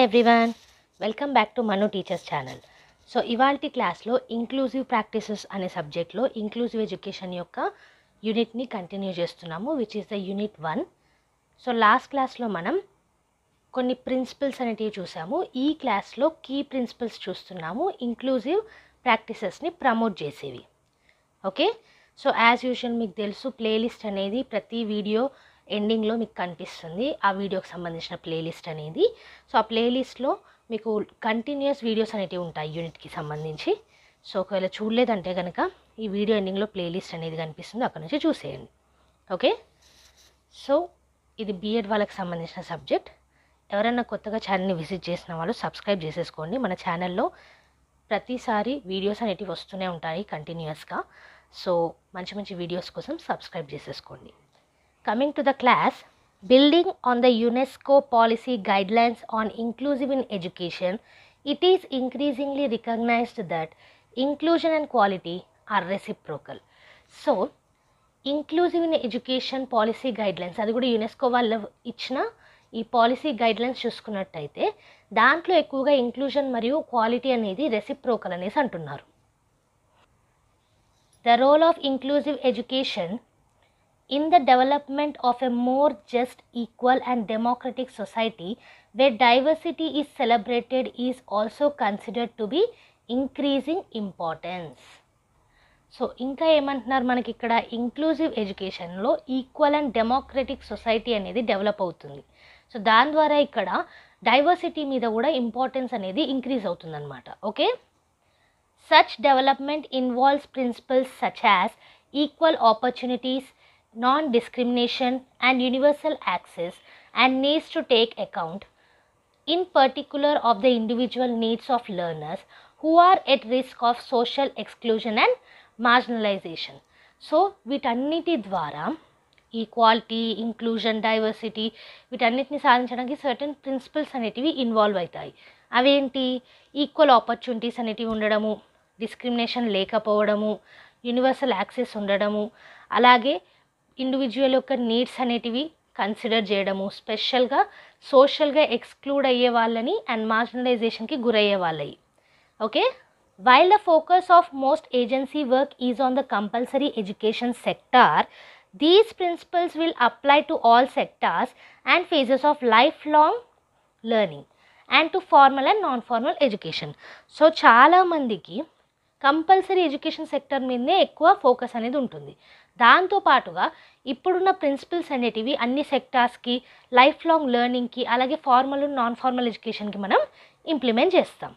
everyone, welcome back to Manu Teachers channel. So ఇవాల్టి క్లాస్లో inclusive practices అనే సబ్జెక్ట్లో ఇంక్లూజివ్ ఎడ్యుకేషన్ యొక్క యూనిట్ని కంటిన్యూ చేస్తున్నాము, which is the unit 1. So last క్లాస్లో మనం కొన్ని ప్రిన్సిపల్స్ అనేటివి చూసాము. ఈ క్లాస్లో కీ ప్రిన్సిపల్స్ చూస్తున్నాము, ఇంక్లూజివ్ ప్రాక్టీసెస్ని ప్రమోట్ చేసేవి. ఓకే, సో యాజ్ యూజువల్ మీకు తెలుసు ప్లేలిస్ట్ అనేది ప్రతి వీడియో ఎండింగ్లో మీకు కనిపిస్తుంది, ఆ వీడియోకి సంబంధించిన ప్లేలిస్ట్ అనేది. సో ఆ ప్లేలిస్ట్లో మీకు కంటిన్యూస్ వీడియోస్ అనేవి ఉంటాయి యూనిట్కి సంబంధించి. సో ఒకవేళ చూడలేదంటే కనుక ఈ వీడియో ఎండింగ్లో ప్లేలిస్ట్ అనేది కనిపిస్తుంది, అక్కడ నుంచి చూసేయండి. ఓకే, సో ఇది బీఎడ్ వాళ్ళకి సంబంధించిన సబ్జెక్ట్. ఎవరైనా కొత్తగా ఛానల్ని విజిట్ చేసిన వాళ్ళు సబ్స్క్రైబ్ చేసేసుకోండి. మన ఛానల్లో ప్రతిసారి వీడియోస్ అనేటివి వస్తూనే ఉంటాయి కంటిన్యూస్గా. సో మంచి మంచి వీడియోస్ కోసం సబ్స్క్రైబ్ చేసేసుకోండి. Coming to the class, building on the UNESCO policy guidelines on inclusive in education, it is increasingly recognized that inclusion and quality are reciprocal. So, inclusive in education policy guidelines, అది కూడా UNESCO వాళ్ళు ఇచ్చిన ఈ policy guidelines చూసుకున్నట్టయితే దాంట్లో ఎక్కువగా inclusion మరియు quality అనేది రెసిప్రోకల్ అనేసి అంటున్నారు. The role of inclusive education in the development of a more just, equal and democratic society where diversity is celebrated is also considered to be increasing importance. So ఇంకా ఏమంటున్నారు మనకి ఇక్కడ, inclusive ఎడ్యుకేషన్లో equal and democratic society అనేది develop అవుతుంది. So దాని ద్వారా ఇక్కడ డైవర్సిటీ మీద కూడా ఇంపార్టెన్స్ అనేది ఇంక్రీజ్ అవుతుందన్నమాట. Okay, such development involves principles such as equal opportunities, non-discrimination and universal access, and needs to take account in particular of the individual needs of learners who are at risk of social exclusion and marginalization. So వీటన్నిటి ద్వారా equality, inclusion, diversity వీటన్నిటిని సాధించడానికి certain principles అనేటివి involve అవుతాయి. అవేంటి? Equal opportunities అనేటివి ఉండడము, discrimination లేకపోవడము, యూనివర్సల్ యాక్సెస్ ఉండడము, అలాగే ఇండివిజువల్ యొక్క నీడ్స్ అనేటివి కన్సిడర్ చేయడము, స్పెషల్గా సోషల్గా ఎక్స్క్లూడ్ అయ్యే వాళ్ళని అండ్ మార్జినలైజేషన్కి గురయ్యే వాళ్ళవి. Okay, while the focus of most agency work is on the compulsory education sector, these principles will apply to all sectors and phases of life long learning and to formal and non formal education. So చాలామందికి compulsory education sector మీదనే ఎక్కువ focus అనేది ఉంటుంది. దాంతోపాటుగా ఇప్పుడున్న principles అనేటివి అన్ని సెక్టార్స్కి, life long లెర్నింగ్కి, అలాగే ఫార్మల్ నాన్ ఫార్మల్ ఎడ్యుకేషన్కి మనం ఇంప్లిమెంట్ చేస్తాం.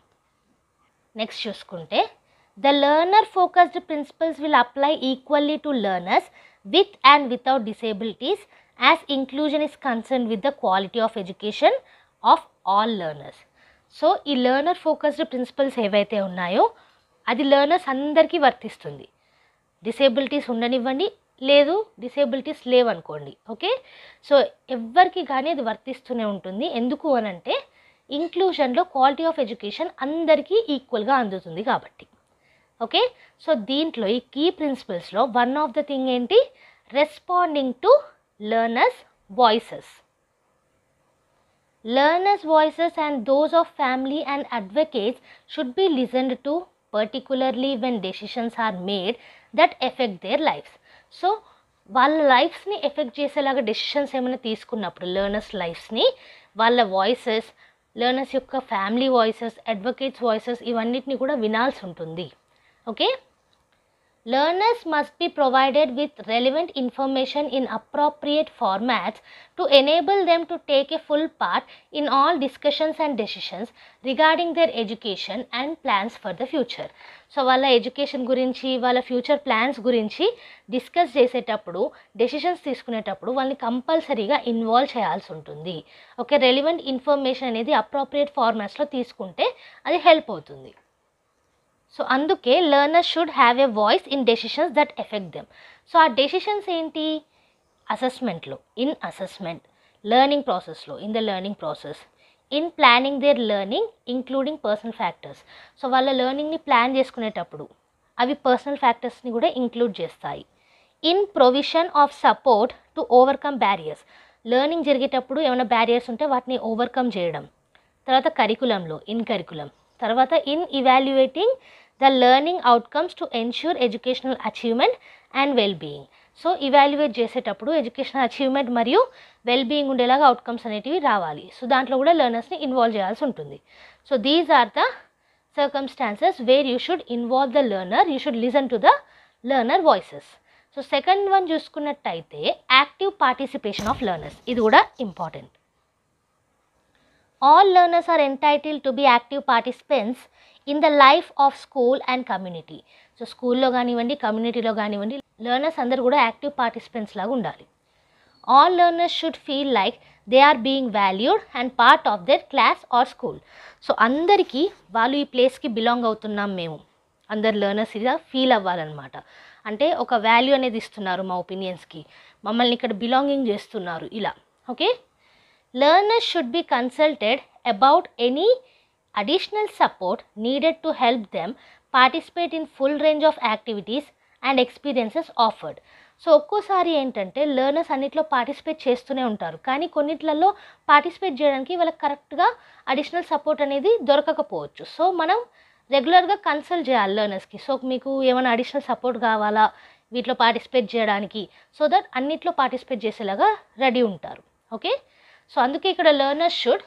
నెక్స్ట్ చూసుకుంటే, the learner focused principles will apply equally to learners with and without disabilities as inclusion is concern with the quality of education of all learners. So ఈ learner focused principles ఏవైతే ఉన్నాయో అది learners అందరికీ వర్తిస్తుంది. Disabilities ఉండనివ్వండి, లేదు disabilities లేవనుకోండి. Okay, so ఎవరికి కానీ అది వర్తిస్తూనే ఉంటుంది. ఎందుకు అనంటే ఇంక్లూజన్లో క్వాలిటీ ఆఫ్ ఎడ్యుకేషన్ అందరికీ ఈక్వల్గా అందుతుంది కాబట్టి. ఓకే, సో దీంట్లో ఈ కీ ప్రిన్సిపల్స్లో వన్ ఆఫ్ ద థింగ్ ఏంటి, responding to learners voices. Learners' voices and those of family and advocates should be listened to, particularly when decisions are made that affect their lives. So వాళ్ళ లైఫ్స్ని effect చేసేలాగా decisions ఏమైనా తీసుకున్నప్పుడు learners లైఫ్స్ని, వాళ్ళ voices, learners యొక్క family voices, advocates voices ఇవన్నిటిని కూడా వినాల్సి ఉంటుంది. Okay, learners must be provided with relevant information in appropriate formats to enable them to take a full part in all discussions and decisions regarding their education and plans for the future. So వాళ్ళ education గురించి, వాళ్ళ future plans గురించి discuss చేసేటప్పుడు, decisions తీసుకునేటప్పుడు వాళ్ళని కంపల్సరీగా involve చేయాల్సి ఉంటుంది. ఓకే, రెలివెంట్ ఇన్ఫర్మేషన్ అనేది అప్రోప్రియేట్ ఫార్మాట్స్లో తీసుకుంటే అది హెల్ప్ అవుతుంది. సో అందుకే learners should have a voice in decisions that affect them. So ఆ డెసిషన్స్ ఏంటి, అసెస్మెంట్లో, ఇన్ అసెస్మెంట్, లెర్నింగ్ ప్రాసెస్లో, in the learning process, in planning their learning including personal factors. So వాళ్ళ లెర్నింగ్ని ప్లాన్ చేసుకునేటప్పుడు అవి పర్సనల్ ఫ్యాక్టర్స్ని కూడా ఇంక్లూడ్ చేస్తాయి. In provision of support to overcome barriers, learning జరిగేటప్పుడు ఏమైనా బ్యారియర్స్ ఉంటే వాటిని ఓవర్కమ్ చేయడం. తర్వాత కరికులంలో ఇన్ కరికులం, తర్వాత in evaluating the learning outcomes to ensure educational achievement and well being. So evaluate చేసేటప్పుడు ఎడ్యుకేషనల్ అచీవ్మెంట్ మరియు వెల్ బీయింగ్ ఉండేలాగా అవుట్కమ్స్ అనేటివి రావాలి. సో దాంట్లో కూడా లెర్నర్స్ని ఇన్వాల్వ్ చేయాల్సి ఉంటుంది. So these are the circumstances where you should involve the learner, you should listen to the learner voices. So second one చూసుకున్నట్టయితే active participation of learners, ఇది కూడా important. All learners are entitled to be active participants in the life of school and community. So స్కూల్లో కానివ్వండి, కమ్యూనిటీలో కానివ్వండి, learners అందరు కూడా active participants లాగా ఉండాలి. All learners should feel like they are being valued and part of their class or school. So అందరికీ వాళ్ళు ఈ ప్లేస్కి బిలాంగ్ అవుతున్నాం, మేము అందరు లెర్నర్స్ ఇలా ఫీల్ అవ్వాలన్నమాట. అంటే ఒక వాల్యూ అనేది ఇస్తున్నారు మా ఒపీనియన్స్కి, మమ్మల్ని ఇక్కడ బిలాంగింగ్ చేస్తున్నారు ఇలా. Okay, learners should be consulted about any additional support needed to help them participate in full range of activities and experiences offered. So ఒక్కోసారి ఏంటంటే లెర్నర్స్ అన్నిట్లో పార్టిసిపేట్ చేస్తూనే ఉంటారు, కానీ కొన్నిట్లలో పార్టిసిపేట్ చేయడానికి వాళ్ళకి కరెక్ట్గా అడిషనల్ సపోర్ట్ అనేది దొరకకపోవచ్చు. సో మనం రెగ్యులర్గా కన్సల్ట్ చేయాలి లెర్నర్స్కి. సో మీకు ఏమైనా అడిషనల్ సపోర్ట్ కావాలా వీటిలో పార్టిసిపేట్ చేయడానికి, సో దట్ అన్నిట్లో పార్టిసిపేట్ చేసేలాగా రెడీ ఉంటారు. ఓకే, సో అందుకే ఇక్కడ learners should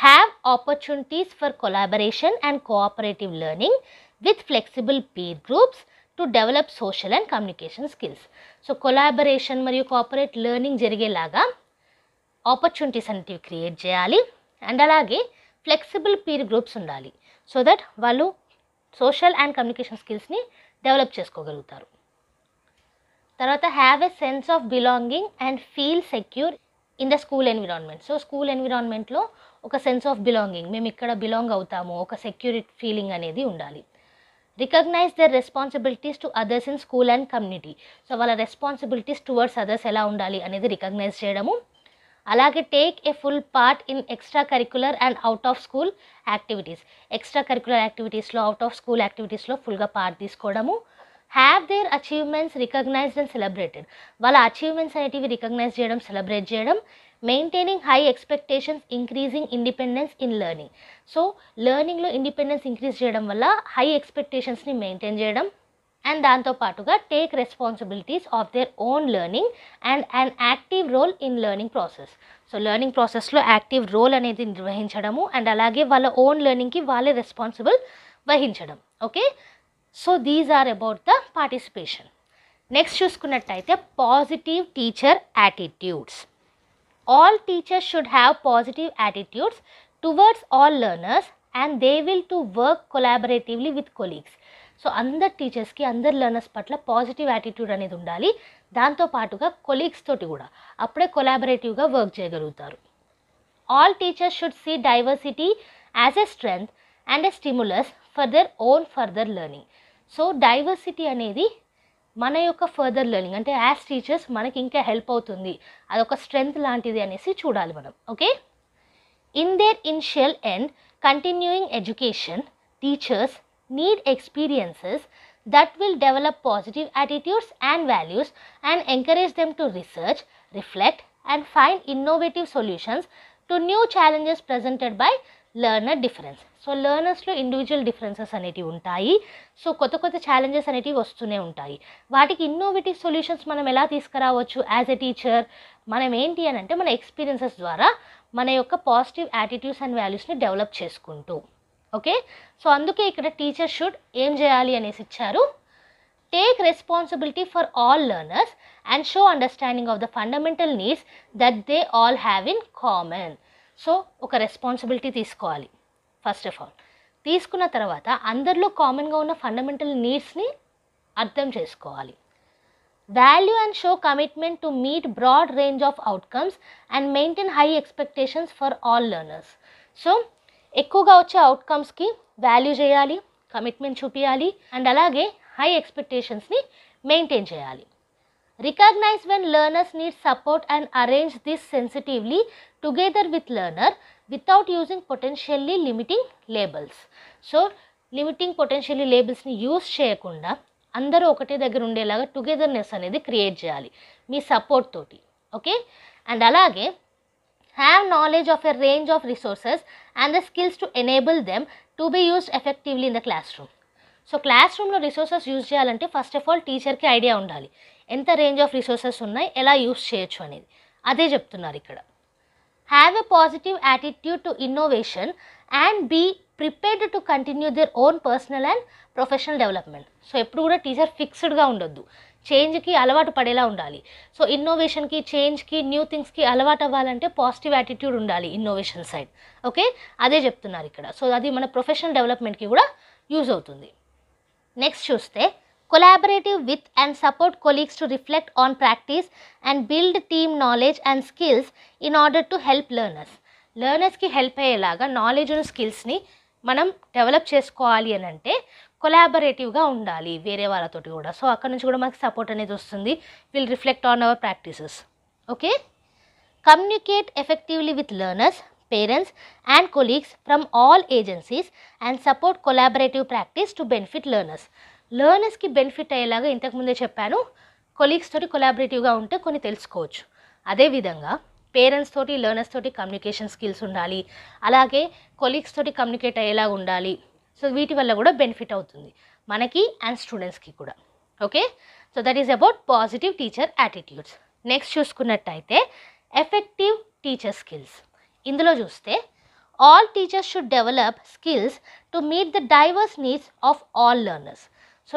have opportunities for collaboration and cooperative learning with flexible peer groups to develop social and communication skills. So collaboration మరియు కోఆపరేట్ లెర్నింగ్ జరిగేలాగా ఆపర్చునిటీస్ అనేటివి create చేయాలి. And అలాగే flexible peer groups ఉండాలి, so that వాళ్ళు social and communication స్కిల్స్ని develop చేసుకోగలుగుతారు. తర్వాత have a sense of belonging and feel secure in the school environment. So school ఎన్విరాన్మెంట్లో ఒక సెన్స్ ఆఫ్ బిలాంగింగ్, మేము ఇక్కడ బిలాంగ్ అవుతాము, ఒక సెక్యూరిటీ ఫీలింగ్ అనేది ఉండాలి. Recognise their responsibilities to others in school and community. So వాళ్ళ రెస్పాన్సిబిలిటీస్ టువర్డ్స్ అదర్స్ ఎలా ఉండాలి అనేది రికగ్నైజ్ చేయడము. అలాగే take a full part in extra curricular and out of school activities. Extra curricular యాక్టివిటీస్లో, అవుట్ ఆఫ్ స్కూల్ యాక్టివిటీస్లో ఫుల్గా part తీసుకోవడము. Have their achievements recognised and celebrated. వాళ్ళ అచీవ్మెంట్స్ అనేటివి రికగ్నైజ్ చేయడం, సెలబ్రేట్ చేయడం. Maintaining high expectations, increasing independence in learning. So లెర్నింగ్లో independence increase చేయడం వల్ల హై ఎక్స్పెక్టేషన్స్ని మెయింటైన్ చేయడం. అండ్ దాంతోపాటుగా take responsibilities of their own learning and an active role in learning process. So learning ప్రాసెస్లో యాక్టివ్ రోల్ అనేది నిర్వహించడము, అండ్ అలాగే వాళ్ళ ఓన్ లెర్నింగ్కి వాళ్ళే రెస్పాన్సిబుల్ వహించడం. Okay, so these are about the participation. Next చూసుకున్నట్టయితే positive teacher attitudes. All teachers should have positive attitudes towards all learners and they will to work collaboratively with colleagues. So అందరు టీచర్స్కి, అందరు learners పట్ల positive attitude అనేది ఉండాలి. దాంతోపాటుగా colleagues తోటి కూడా, అప్పుడే కొలాబరేటివ్గా వర్క్ చేయగలుగుతారు. All teachers should see diversity as a strength and a stimulus for their own further learning. So diversity అనేది మన యొక్క ఫర్దర్ లెర్నింగ్, అంటే యాజ్ టీచర్స్ మనకి ఇంకా హెల్ప్ అవుతుంది, అదొక స్ట్రెంగ్త్ లాంటిది అనేసి చూడాలి మనం. Okay, in there initial and continuing education teachers need experiences that will develop positive attitudes and values and encourage them to research, reflect and find innovative solutions to new challenges presented by learner difference. So లెర్నర్స్లో individual differences అనేటివి ఉంటాయి. So కొత్త కొత్త challenges అనేటివి వస్తూనే ఉంటాయి. వాటికి innovative solutions మనం ఎలా తీసుకురావచ్చు యాజ్ ఎ టీచర్? మనం ఏంటి అని అంటే మన ఎక్స్పీరియన్సెస్ ద్వారా మన యొక్క పాజిటివ్ యాటిట్యూడ్స్ అండ్ వాల్యూస్ని డెవలప్ చేసుకుంటూ. ఓకే, సో అందుకే ఇక్కడ టీచర్ షుడ్ ఏం చేయాలి అనేసి ఇచ్చారు. Take responsibility for all learners and show understanding of the fundamental needs that they all have in common. So ఒక రెస్పాన్సిబిలిటీ తీసుకోవాలి. ఫస్ట్ ఆఫ్ ఆల్ తీసుకున్న తర్వాత అందరిలో కామన్గా ఉన్న ఫండమెంటల్ నీడ్స్ని అర్థం చేసుకోవాలి. Value and show commitment to meet broad range of outcomes and maintain high expectations for all learners. So ఎక్కువగా వచ్చే అవుట్కమ్స్కి వాల్యూ చేయాలి, కమిట్మెంట్ చూపించాలి, అండ్ అలాగే హై ఎక్స్పెక్టేషన్స్ని మెయింటైన్ చేయాలి. Recognise when learners need support and arrange this sensitively together with learner without using potentially limiting labels. So limiting potentially లేబుల్స్ని use చేయకుండా అందరూ ఒకటే దగ్గర ఉండేలాగా టుగెదర్నెస్ అనేది క్రియేట్ చేయాలి మీ సపోర్ట్ తోటి. ఓకే, అండ్ అలాగే have knowledge of a range of resources and the skills to enable them to be used effectively in the classroom. So class రూమ్లో రిసోర్సెస్ యూజ్ చేయాలంటే ఫస్ట్ ఆఫ్ ఆల్ టీచర్కి idea ఉండాలి, ఎంత range of resources ఉన్నాయి, ఎలా use చేయొచ్చు అనేది. అదే చెప్తున్నారు ఇక్కడ. Have a positive attitude to innovation and be prepared to continue their own personal and professional development. So ఎప్పుడు కూడా టీచర్ ఫిక్స్డ్గా ఉండొద్దు, చేంజ్కి అలవాటు పడేలా ఉండాలి. సో ఇన్నోవేషన్కి, చేంజ్కి, న్యూ థింగ్స్కి అలవాటు అవ్వాలంటే పాజిటివ్ యాటిట్యూడ్ ఉండాలి ఇన్నోవేషన్ సైడ్. ఓకే, అదే చెప్తున్నారు ఇక్కడ. సో అది మన ప్రొఫెషనల్ డెవలప్మెంట్కి కూడా యూజ్ అవుతుంది. నెక్స్ట్ చూస్తే collaborative with and support colleagues to reflect on practice and build team knowledge and skills in order to help learners. లెర్నర్స్కి హెల్ప్ అయ్యేలాగా నాలెడ్జ్ అండ్ స్కిల్స్ని మనం డెవలప్ చేసుకోవాలి అని అంటే కొలాబరేటివ్గా ఉండాలి వేరే వాళ్ళతోటి కూడా. సో అక్కడ నుంచి కూడా మనకి సపోర్ట్ అనేది వస్తుంది. Will reflect on hour practices. Okay, communicate effectively with learners, parents and colleagues from all agencies and support collaborative practice to benefit learners. లెర్నర్స్కి బెనిఫిట్ అయ్యేలాగా ఇంతకుముందే చెప్పాను, కొలీగ్స్ తోటి కొలాబరేటివ్గా ఉంటే కొన్ని తెలుసుకోవచ్చు. అదేవిధంగా పేరెంట్స్ తోటి, లెర్నర్స్ తోటి కమ్యూనికేషన్ స్కిల్స్ ఉండాలి, అలాగే కొలీగ్స్ తోటి కమ్యూనికేట్ అయ్యేలాగా ఉండాలి. సో వీటి వల్ల కూడా బెనిఫిట్ అవుతుంది మనకి అండ్ స్టూడెంట్స్కి కూడా. Okay, so that is about positive teacher attitudes. Next చూసుకున్నట్టయితే ఎఫెక్టివ్ టీచర్ స్కిల్స్. ఇందులో చూస్తే all teachers should develop skills to meet the divorce needs of all learners. So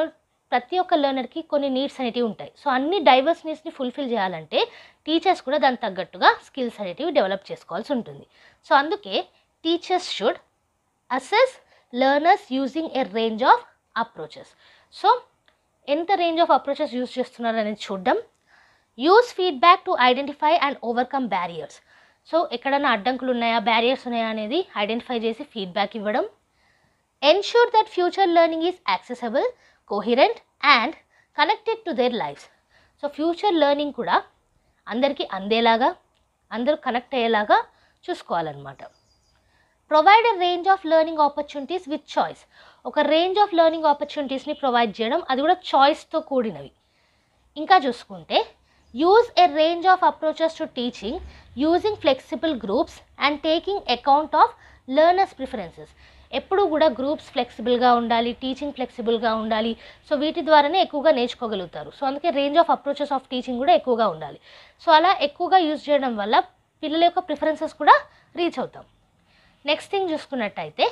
ప్రతి ఒక్క లెర్నర్కి కొన్ని నీడ్స్ అనేటివి ఉంటాయి. సో అన్ని డైవర్స్ నీడ్స్ని ఫుల్ఫిల్ చేయాలంటే టీచర్స్ కూడా దానికి తగ్గట్టుగా స్కిల్స్ అనేటివి డెవలప్ చేసుకోవాల్సి ఉంటుంది. సో అందుకే teachers should assess learners using a range of approaches. So ఎంత రేంజ్ ఆఫ్ అప్రోచెస్ యూజ్ చేస్తున్నారు అనేది చూడడం. Use feedback to identify and overcome barriers. So ఎక్కడైనా అడ్డంకులు ఉన్నాయా, బ్యారియర్స్ ఉన్నాయా అనేది ఐడెంటిఫై చేసి ఫీడ్బ్యాక్ ఇవ్వడం. Ensure that future learning is accessible, coherent and connected to their lives. So future learning కూడా అందరికీ అందేలాగా, అందరూ కనెక్ట్ అయ్యేలాగా చూసుకోవాలన్నమాట. Provide a range of learning opportunities with choice. ఒక రేంజ్ ఆఫ్ లెర్నింగ్ ఆపర్చునిటీస్ని ప్రొవైడ్ చేయడం, అది కూడా చాయిస్తో కూడినవి. ఇంకా చూసుకుంటే use a range of approaches to teaching using flexible groups and taking account of learners preferences. ఎప్పుడు కూడా గ్రూప్స్ ఫ్లెక్సిబుల్గా ఉండాలి, టీచింగ్ ఫ్లెక్సిబుల్గా ఉండాలి. సో వీటి ద్వారానే ఎక్కువగా నేర్చుకోగలుగుతారు. సో అందుకే range of approaches of teaching కూడా ఎక్కువగా ఉండాలి. సో అలా ఎక్కువగా యూజ్ చేయడం వల్ల పిల్లల యొక్క ప్రిఫరెన్సెస్ కూడా రీచ్ అవుతాం. నెక్స్ట్ థింగ్ చూసుకున్నట్టయితే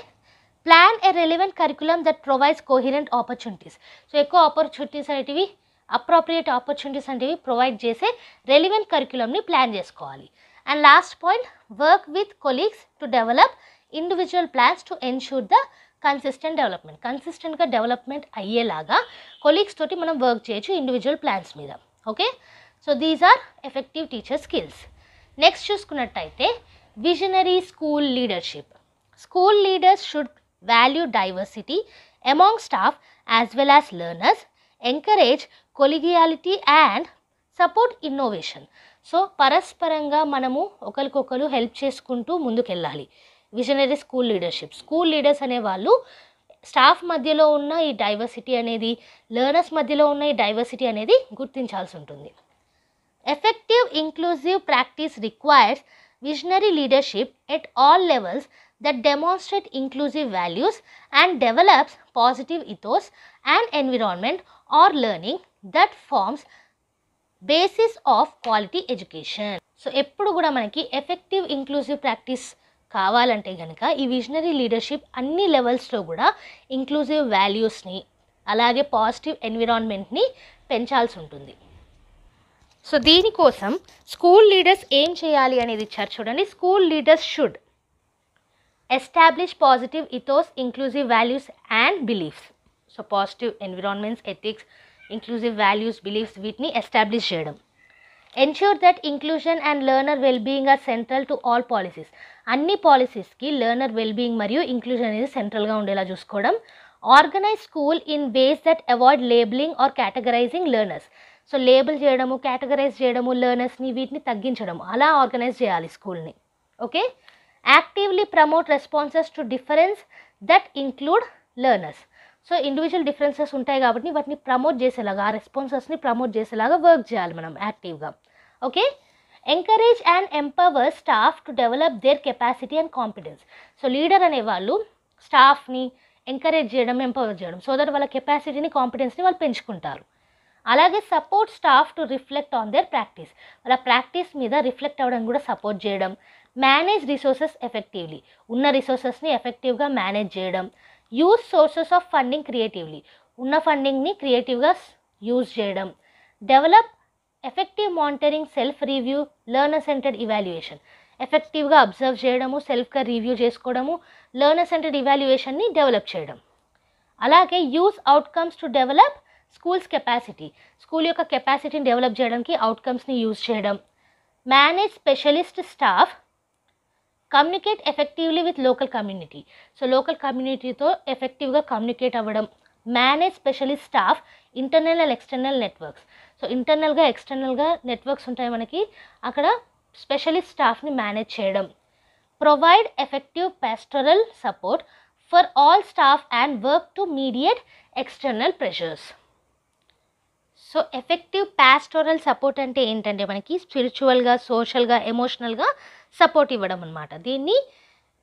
plan a relevant curriculum that provides coherent opportunities. So ఎక్కువ ఆపర్చునిటీస్ అనేటివి, అప్రోప్రియేట్ ఆపర్చునిటీస్ అనేవి ప్రొవైడ్ చేసే రెలివెంట్ కరికులంని ప్లాన్ చేసుకోవాలి. And last point, work with colleagues to develop individual plans to ensure the consistent development. కన్సిస్టెంట్గా development అయ్యేలాగా colleagues తోటి మనం వర్క్ చేయొచ్చు ఇండివిజువల్ ప్లాన్స్ మీద. Okay, so these are effective teacher skills. Next చూసుకున్నట్టయితే visionary school leadership. School leaders should value diversity among staff as well as learners, encourage collegiality and support innovation. So పరస్పరంగా మనము ఒకరికొకరు help చేసుకుంటూ ముందుకెళ్ళాలి. Visionary school leadership. School leaders అనేవాళ్ళు staff మధ్యలో ఉన్న ఈ డైవర్సిటీ అనేది, లెర్నర్స్ మధ్యలో ఉన్న ఈ డైవర్సిటీ అనేది గుర్తించాల్సి ఉంటుంది. Effective inclusive practice requires visionary leadership at all levels that demonstrate inclusive values and develops positive ethos and environment or learning that forms basis of quality education. So ఎప్పుడు కూడా మనకి effective inclusive practice కావాలంటే కనుక ఈ visionary leadership అన్ని లెవెల్స్లో కూడా inclusive వాల్యూస్ని, అలాగే పాజిటివ్ ఎన్విరాన్మెంట్ని పెంచాల్సి ఉంటుంది. సో దీనికోసం స్కూల్ లీడర్స్ ఏం చేయాలి అనేది ఇచ్చారు చూడండి. School leaders should establish positive ethos, inclusive values and beliefs. So positive environments, ethics, inclusive values, beliefs వీటిని ఎస్టాబ్లిష్ చేయడం. ensure that inclusion and learner well-being are central to all policies. అన్ని పాలసీస్కి learner wellbeing మరియు inclusion అనేది సెంట్రల్గా ఉండేలా చూసుకోవడం. Organise school in ways that avoid labelling or categorising learners. So label చేయడము, కేటగరైజ్ చేయడము లెర్నర్స్ని, వీటిని తగ్గించడం, అలా ఆర్గనైజ్ చేయాలి స్కూల్ని. Okay, actively promote responses to difference that include learners. So individual differences ఉంటాయి కాబట్టి వాటిని ప్రమోట్ చేసేలాగా, ఆ రెస్పాన్సెస్ని ప్రమోట్ చేసేలాగా వర్క్ చేయాలి మనం యాక్టివ్గా. Okay, encourage and empower staff to develop there capacity and competence. So leader అనేవాళ్ళు స్టాఫ్ని ఎంకరేజ్ చేయడం, ఎంపవర్ చేయడం, సో దట్ వాళ్ళ కెపాసిటీని, కాంపిటెన్స్ని వాళ్ళు పెంచుకుంటారు. అలాగే support staff to reflect on their practice, వాళ్ళ ప్రాక్టీస్ మీద రిఫ్లెక్ట్ అవ్వడం కూడా సపోర్ట్ చేయడం. మేనేజ్ రిసోర్సెస్ ఎఫెక్టివ్లీ, ఉన్న రిసోర్సెస్ని ఎఫెక్టివ్గా మేనేజ్ చేయడం. Use sources of funding creatively, ఉన్న ఫండింగ్ని క్రియేటివ్గా యూజ్ చేయడం. Develop effective monitoring, self review, learner centred evaluation, ఎఫెక్టివ్గా అబ్జర్వ్ చేయడము, సెల్ఫ్గా రివ్యూ చేసుకోవడము, లెర్నర్ సెంటర్డ్ ఇవాల్యుయేషన్ని డెవలప్ చేయడం. అలాగే use outcomes to develop schools capacity, school యొక్క కెపాసిటీని డెవలప్ చేయడానికి అవుట్కమ్స్ని యూజ్ చేయడం. Manage specialist staff, communicate effectively with local community, so local కమ్యూనిటీతో ఎఫెక్టివ్గా కమ్యూనికేట్ అవ్వడం. Manage specialist staff, internal and external networks, so ఇంటర్నల్గా ఎక్స్టర్నల్గా నెట్వర్క్స్ ఉంటాయి మనకి, అక్కడ స్పెషలిస్ట్ స్టాఫ్ని మేనేజ్ చేయడం. Provide effective pastoral support for all staff and work to mediate external pressures. So effective pastoral support అంటే ఏంటంటే మనకి స్పిరిచువల్గా, సోషల్గా, ఎమోషనల్గా సపోర్ట్ ఇవ్వడం అనమాట. దీన్ని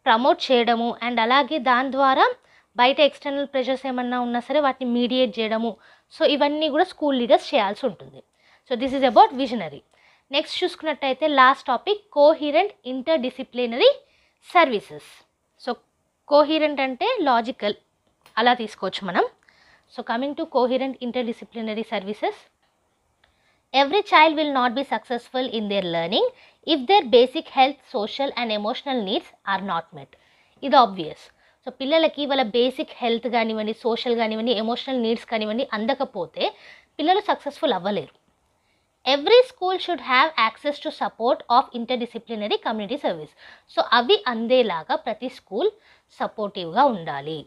ప్రమోట్ చేయడము అండ్ అలాగే దాని ద్వారా బయట ఎక్స్టర్నల్ ప్రెషర్స్ ఏమన్నా ఉన్నా సరే వాటిని మీడియేట్ చేయడము. సో ఇవన్నీ కూడా స్కూల్ లీడర్స్ చేయాల్సి ఉంటుంది. So this is about visionary. Next చూసుకున్నట్టయితే last topic coherent inter disciplinary services. So coherent అంటే లాజికల్, అలా తీసుకోవచ్చు మనం. So coming to coherent interdisciplinary services, every child will not be successful in their learning if their basic health, social and emotional needs are not met. ఇది obvious. So పిల్లలకి వాళ్ళ basic health కానివ్వండి, social కానివ్వండి, emotional needs కానివ్వండి అందకపోతే పిల్లలు successful అవ్వలేరు. Every school should have access to support of interdisciplinary community service. So అవి అందేలాగా ప్రతి స్కూల్ సపోర్టివ్గా ఉండాలి.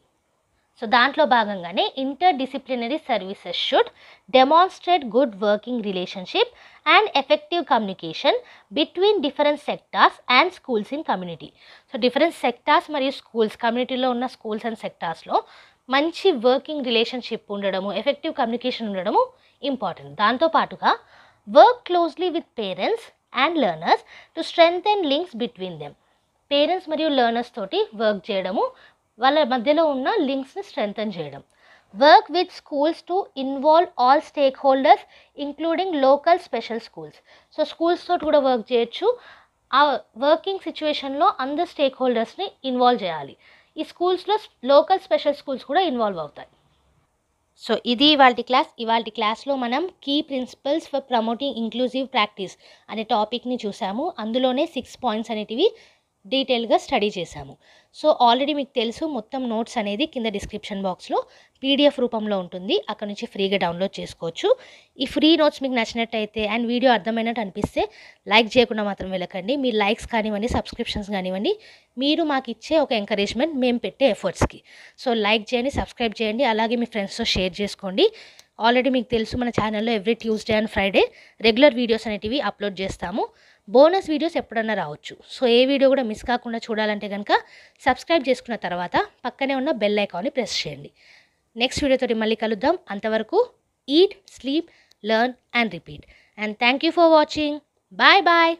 సో దాంట్లో భాగంగానే interdisciplinary services should demonstrate good working relationship and effective communication between different sectors and schools in community. So different sectors మరియు schools, కమ్యూనిటీలో ఉన్న స్కూల్స్ అండ్ సెక్టార్స్లో మంచి వర్కింగ్ రిలేషన్షిప్ ఉండడము, ఎఫెక్టివ్ కమ్యూనికేషన్ ఉండడము ఇంపార్టెంట్. దాంతోపాటుగా work closely with parents and learners to strengthen links between them. Parents మరియు learners తోటి వర్క్ చేయడము, వాళ్ళ మధ్యలో ఉన్న లింక్స్ని స్ట్రెంగ్థెన్ చేయడం. Work with schools to involve all stake holders including local special schools. So schools తోటి కూడా వర్క్ చేయొచ్చు. ఆ వర్కింగ్ సిచ్యువేషన్లో అందరు స్టేక్ హోల్డర్స్ని ఇన్వాల్వ్ చేయాలి. ఈ స్కూల్స్లో లోకల్ స్పెషల్ స్కూల్స్ కూడా ఇన్వాల్వ్ అవుతాయి. సో ఇది ఇవాల్టి క్లాస్లో మనం key principles for promoting inclusive practice అనే టాపిక్ని చూసాము. అందులోనే 6 పాయింట్స్ అనేటివి డీటెయిల్గా స్టడీ చేశాము. సో ఆల్రెడీ మీకు తెలుసు, మొత్తం నోట్స్ అనేది కింద డిస్క్రిప్షన్ బాక్స్లో పీడిఎఫ్ రూపంలో ఉంటుంది, అక్కడ నుంచి ఫ్రీగా డౌన్లోడ్ చేసుకోవచ్చు. ఈ ఫ్రీ నోట్స్ మీకు నచ్చినట్టయితే అండ్ వీడియో అర్థమైనట్టు అనిపిస్తే లైక్ చేయకుండా మాత్రం వెళ్ళకండి. మీ లైక్స్ కానివ్వండి, సబ్స్క్రిప్షన్స్ కానివ్వండి, మీరు మాకు ఇచ్చే ఒక ఎంకరేజ్మెంట్ మేము పెట్టే ఎఫర్ట్స్కి. సో లైక్ చేయండి, సబ్స్క్రైబ్ చేయండి, అలాగే మీ ఫ్రెండ్స్తో షేర్ చేసుకోండి. ఆల్రెడీ మీకు తెలుసు మన ఛానల్లో every Tuesday and Friday regular videos అనేటివి అప్లోడ్ చేస్తాము. బోనస్ వీడియోస్ ఎప్పుడన్నా రావచ్చు. సో ఏ వీడియో కూడా మిస్ కాకుండా చూడాలంటే కనుక సబ్స్క్రైబ్ చేసుకున్న తర్వాత పక్కనే ఉన్న బెల్ ఐకాన్ని ప్రెస్ చేయండి. నెక్స్ట్ వీడియోతో మళ్ళీ కలుద్దాం. అంతవరకు eat, sleep, learn and repeat. And thank you for watching. Bye bye.